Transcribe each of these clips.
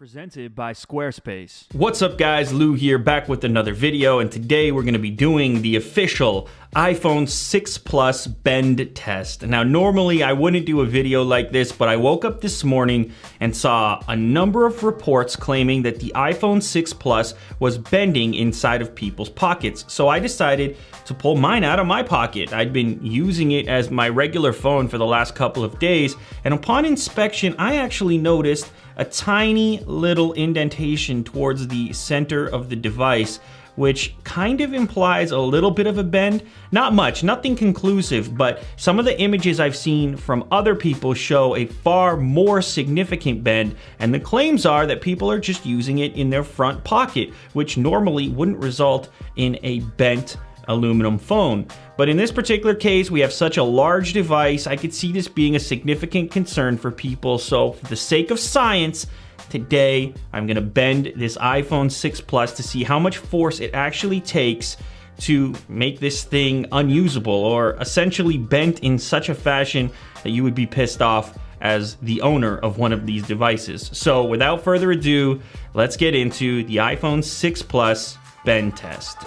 Presented by Squarespace. What's up guys, Lou here, back with another video, and today we're going to be doing the official iPhone 6 Plus bend test. Now normally I wouldn't do a video like this, but I woke up this morning and saw a number of reports claiming that the iPhone 6 Plus was bending inside of people's pockets. So I decided to pull mine out of my pocket. I'd been using it as my regular phone for the last couple of days, and upon inspection I actually noticed a tiny little indentation towards the center of the device, which kind of implies a little bit of a bend. Not much, nothing conclusive, but some of the images I've seen from other people show a far more significant bend, and the claims are that people are just using it in their front pocket, which normally wouldn't result in a bent aluminum phone. But in this particular case, we have such a large device, I could see this being a significant concern for people. So for the sake of science, today I'm gonna bend this iPhone 6 Plus to see how much force it actually takes to make this thing unusable, or essentially bent in such a fashion that you would be pissed off as the owner of one of these devices. So without further ado, let's get into the iPhone 6 Plus bend test.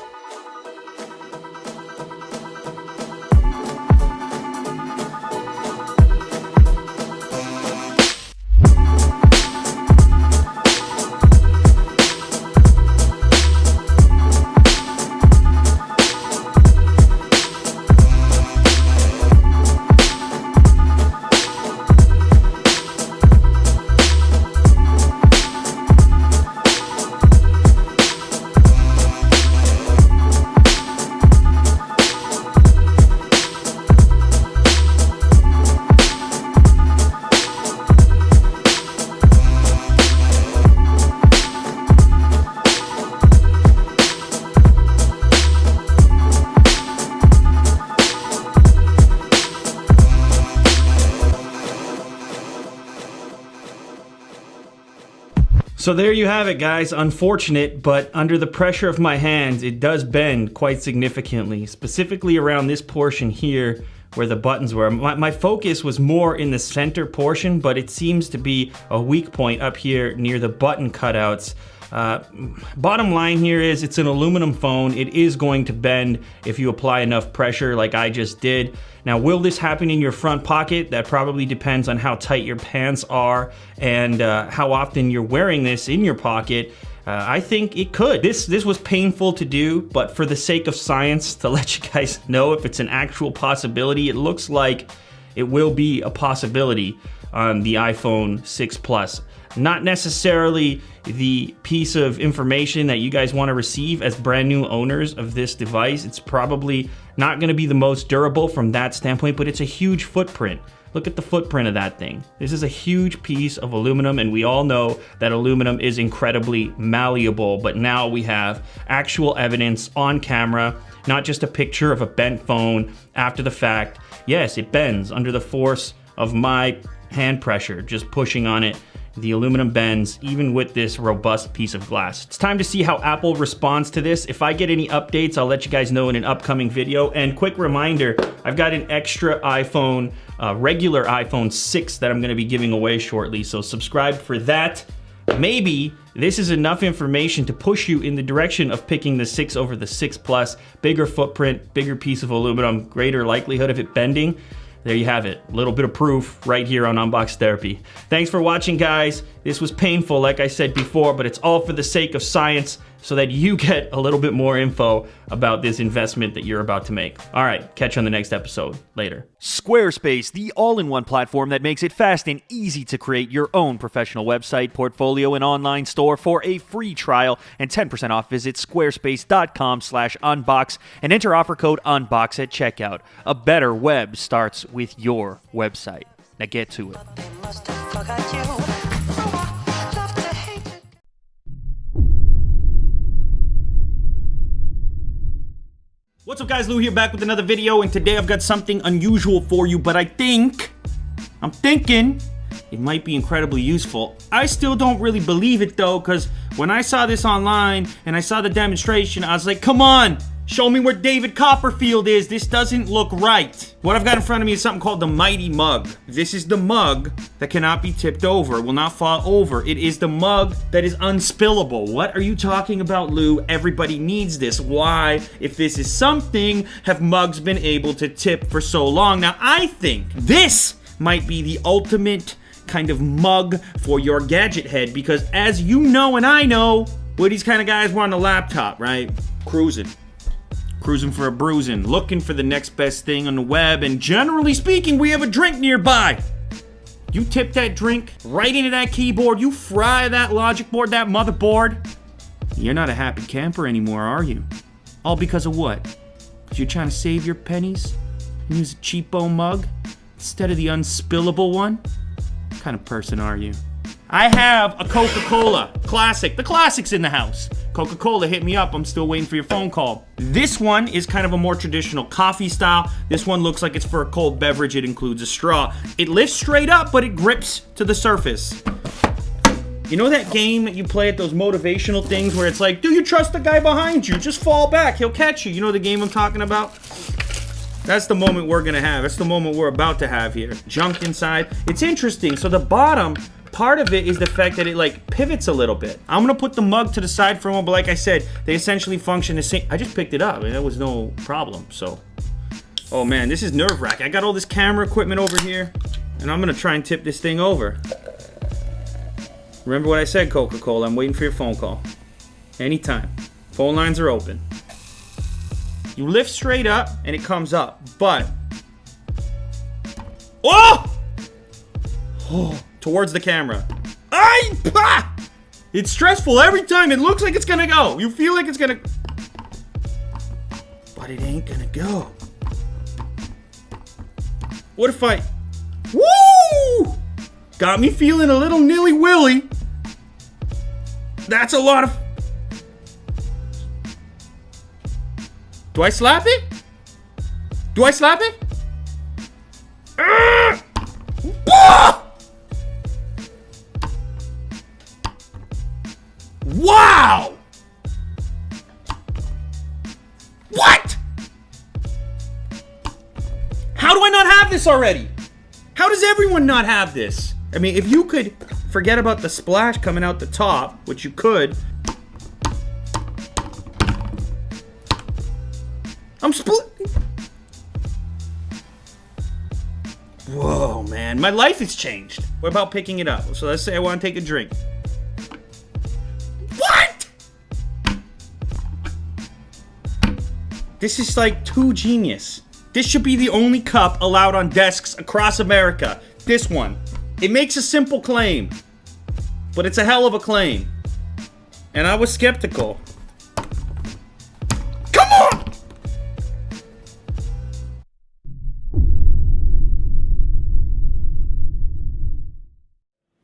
So there you have it guys, unfortunate, but under the pressure of my hands, it does bend quite significantly, specifically around this portion here where the buttons were. My focus was more in the center portion, but it seems to be a weak point up here near the button cutouts. Bottom line here is it's an aluminum phone. It is going to bend if you apply enough pressure like I just did. Now, will this happen in your front pocket? That probably depends on how tight your pants are and how often you're wearing this in your pocket. I think it could. This was painful to do, but for the sake of science, to let you guys know if it's an actual possibility, it looks like it will be a possibility on the iPhone 6 Plus. Not necessarily the piece of information that you guys want to receive as brand new owners of this device. It's probably not going to be the most durable from that standpoint, but it's a huge footprint. Look at the footprint of that thing. This is a huge piece of aluminum, and we all know that aluminum is incredibly malleable, but now we have actual evidence on camera, not just a picture of a bent phone after the fact. Yes, it bends under the force of my hand pressure, just pushing on it. The aluminum bends even with this robust piece of glass. It's time to see how Apple responds to this. If I get any updates, I'll let you guys know in an upcoming video. And quick reminder, I've got an extra iPhone, regular iPhone 6 that I'm gonna be giving away shortly, so subscribe for that. Maybe this is enough information to push you in the direction of picking the 6 over the 6 Plus. Bigger footprint, bigger piece of aluminum, greater likelihood of it bending. There you have it, a little bit of proof right here on Unbox Therapy. Thanks for watching guys. This was painful like I said before, but it's all for the sake of science so that you get a little bit more info about this investment that you're about to make. All right, catch you on the next episode. Later. Squarespace, the all-in-one platform that makes it fast and easy to create your own professional website, portfolio, and online store. For a free trial and 10% off, visit squarespace.com/unbox and enter offer code UNBOX at checkout. A better web starts with your website. Now get to it. What's up guys, Lou here, back with another video, and today I've got something unusual for you, but I'm thinking it might be incredibly useful. I still don't really believe it though, because when I saw this online and I saw the demonstration, I was like, come on, Show me where David Copperfield is. This doesn't look right. What I've got in front of me is something called the Mighty Mug. This is the mug that cannot be tipped over. It will not fall over. It is the mug that is unspillable. What are you talking about, Lou? Everybody needs this. Why, if this is something, have mugs been able to tip for so long? Now, I think this might be the ultimate kind of mug for your gadget head, because as you know and I know, we're these kind of guys, we're on the laptop, right? Cruising for a bruising, looking for the next best thing on the web, and generally speaking, we have a drink nearby. You tip that drink right into that keyboard, you fry that logic board, that motherboard. You're not a happy camper anymore, are you? All because of what? Because you're trying to save your pennies and use a cheapo mug instead of the unspillable one? What kind of person are you? I have a Coca-Cola classic. The classic's in the house. Coca-Cola, hit me up. I'm still waiting for your phone call. This one is kind of a more traditional coffee style. This one looks like it's for a cold beverage. It includes a straw. It lifts straight up, but it grips to the surface. You know that game that you play at those motivational things where it's like, do you trust the guy behind you? Just fall back. He'll catch you. You know the game I'm talking about? That's the moment we're gonna have. That's the moment we're about to have here. Junk inside. It's interesting. So the bottom part of it is the fact that it like pivots a little bit. I'm gonna put the mug to the side for a moment, but like I said, they essentially function the same. I just picked it up and there was no problem, so. Oh man, this is nerve-wracking. I got all this camera equipment over here and I'm gonna try and tip this thing over. Remember what I said, Coca-Cola, I'm waiting for your phone call. Anytime. Phone lines are open. You lift straight up and it comes up, but. Oh! Oh, towards the camera. It's stressful every time. It looks like it's gonna go. You feel like it's gonna. But it ain't gonna go. What if I. Woo! Got me feeling a little nilly-willy. That's a lot of. Do I slap it? Do I slap it? Wow! What? How do I not have this already? How does everyone not have this? I mean, if you could forget about the splash coming out the top, which you could. I'm split. Whoa, man. My life has changed. What about picking it up? So let's say I want to take a drink. What? This is like too genius. This should be the only cup allowed on desks across America. This one. It makes a simple claim, but it's a hell of a claim. And I was skeptical. Come on!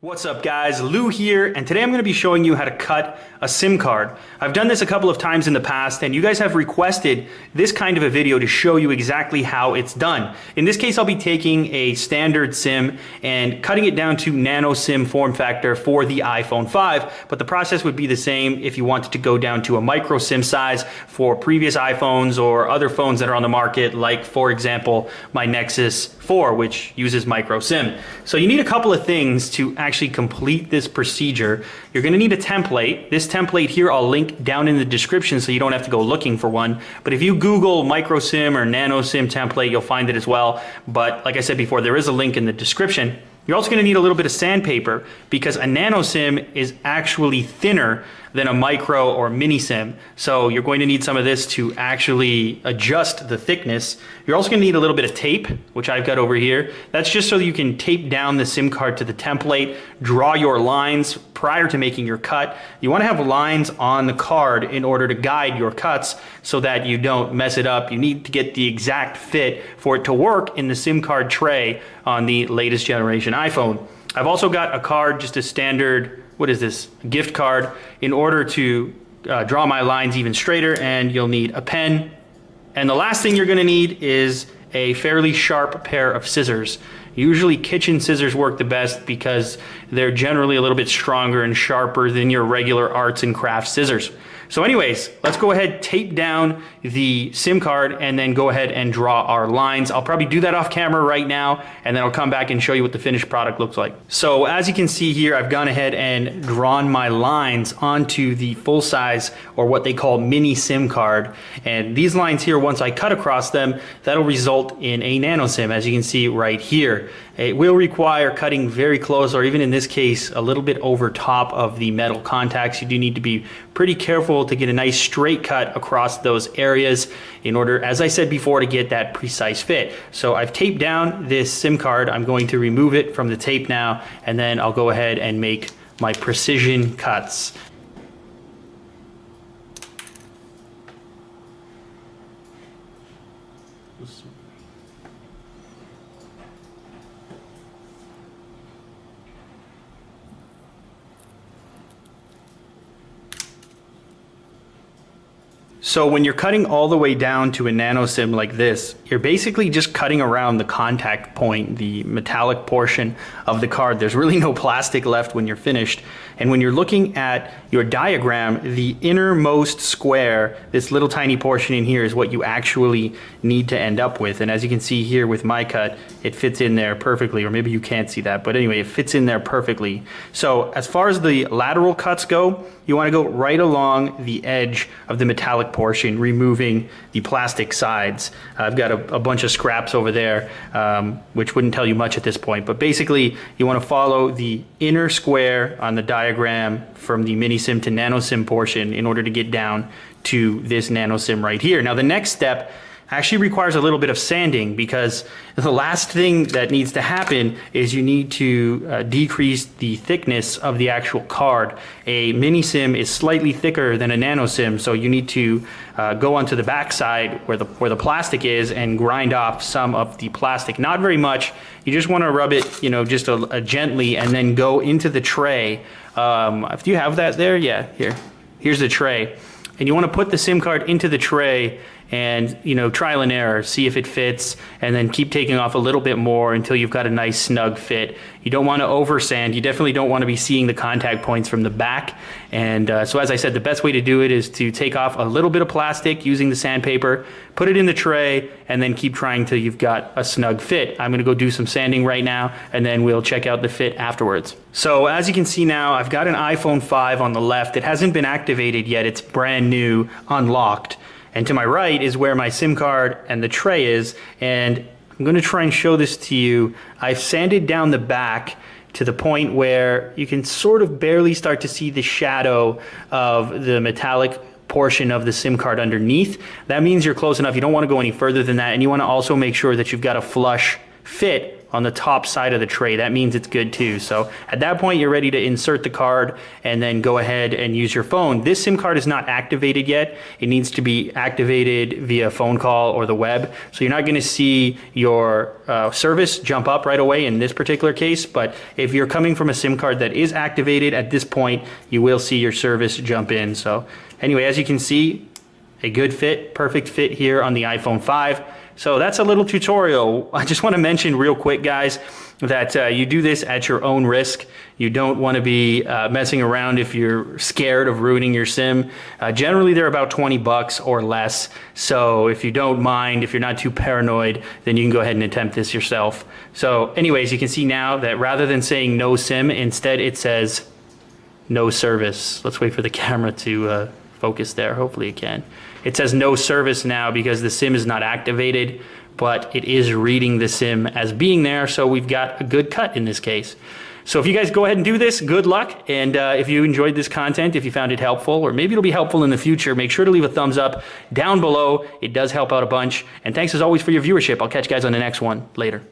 What's up guys, Lou here, and today I'm going to be showing you how to cut a SIM card. I've done this a couple of times in the past and you guys have requested this kind of a video to show you exactly how it's done. In this case I'll be taking a standard SIM and cutting it down to nano SIM form factor for the iPhone 5, but the process would be the same if you wanted to go down to a micro SIM size for previous iPhones or other phones that are on the market, like for example my Nexus 4, which uses micro SIM. So you need a couple of things to actually complete this procedure. You're going to need a template. This template here I'll link down in the description so you don't have to go looking for one. But if you Google micro SIM or nano SIM template, you'll find it as well. But like I said before, there is a link in the description. You're also going to need a little bit of sandpaper because a nano SIM is actually thinner than a micro or mini SIM. So you're going to need some of this to actually adjust the thickness. You're also going to need a little bit of tape, which I've got over here. That's just so that you can tape down the SIM card to the template, draw your lines prior to making your cut. You want to have lines on the card in order to guide your cuts so that you don't mess it up. You need to get the exact fit for it to work in the SIM card tray on the latest generation iPhone. I've also got a card, just a standard, what is this, gift card, in order to draw my lines even straighter, and you'll need a pen. And the last thing you're gonna need is a fairly sharp pair of scissors. Usually kitchen scissors work the best because they're generally a little bit stronger and sharper than your regular arts and crafts scissors. So anyways, let's go ahead, tape down the SIM card and then go ahead and draw our lines. I'll probably do that off camera right now, and then I'll come back and show you what the finished product looks like. So as you can see here, I've gone ahead and drawn my lines onto the full size, or what they call mini SIM card. And these lines here, once I cut across them, that'll result in a nano SIM, as you can see right here. It will require cutting very close, or even in this case, a little bit over top of the metal contacts. You do need to be pretty careful to get a nice straight cut across those areas in order, as I said before, to get that precise fit. So I've taped down this SIM card. I'm going to remove it from the tape now, and then I'll go ahead and make my precision cuts. So when you're cutting all the way down to a nano SIM like this, you're basically just cutting around the contact point, the metallic portion of the card. There's really no plastic left when you're finished. And when you're looking at your diagram, the innermost square, this little tiny portion in here, is what you actually need to end up with. And as you can see here with my cut, it fits in there perfectly, or maybe you can't see that, but anyway, it fits in there perfectly. So as far as the lateral cuts go, you want to go right along the edge of the metallic portion, removing the plastic sides. I've got a bunch of scraps over there, which wouldn't tell you much at this point, but basically you want to follow the inner square on the diagram from the mini SIM to nano SIM portion in order to get down to this nano SIM right here. Now the next step actually requires a little bit of sanding, because the last thing that needs to happen is you need to decrease the thickness of the actual card. A mini SIM is slightly thicker than a nano SIM, so you need to go onto the back side where the plastic is and grind off some of the plastic. Not very much. You just want to rub it, you know, just gently, and then go into the tray. Do you have that there? Yeah, here's the tray. And you want to put the SIM card into the tray and, you know, trial and error, see if it fits, and then keep taking off a little bit more until you've got a nice snug fit. You don't want to over sand. You definitely don't want to be seeing the contact points from the back. And so as I said, the best way to do it is to take off a little bit of plastic using the sandpaper, put it in the tray, and then keep trying till you've got a snug fit. I'm going to go do some sanding right now, and then we'll check out the fit afterwards. So as you can see now, I've got an iPhone 5 on the left. It hasn't been activated yet. It's brand new, unlocked. And to my right is where my SIM card and the tray is. And I'm going to try and show this to you. I've sanded down the back to the point where you can sort of barely start to see the shadow of the metallic portion of the SIM card underneath. That means you're close enough. You don't want to go any further than that. And you want to also make sure that you've got a flush fit on the top side of the tray. That means it's good too. So at that point, you're ready to insert the card and then go ahead and use your phone. This SIM card is not activated yet. It needs to be activated via phone call or the web. So you're not going to see your service jump up right away in this particular case. But if you're coming from a SIM card that is activated at this point, you will see your service jump in. So anyway, as you can see, a good fit, perfect fit here on the iPhone 5. So that's a little tutorial. I just want to mention real quick, guys, that you do this at your own risk. You don't want to be messing around if you're scared of ruining your SIM. Generally, they're about 20 bucks or less. So if you don't mind, if you're not too paranoid, then you can go ahead and attempt this yourself. So anyways, you can see now that rather than saying no SIM, instead it says no service. Let's wait for the camera to focus there. Hopefully it can. It says no service now because the SIM is not activated, but it is reading the SIM as being there, so we've got a good cut in this case. So if you guys go ahead and do this, good luck. And if you enjoyed this content, if you found it helpful, or maybe it'll be helpful in the future, make sure to leave a thumbs up down below. It does help out a bunch. And thanks as always for your viewership. I'll catch you guys on the next one. Later.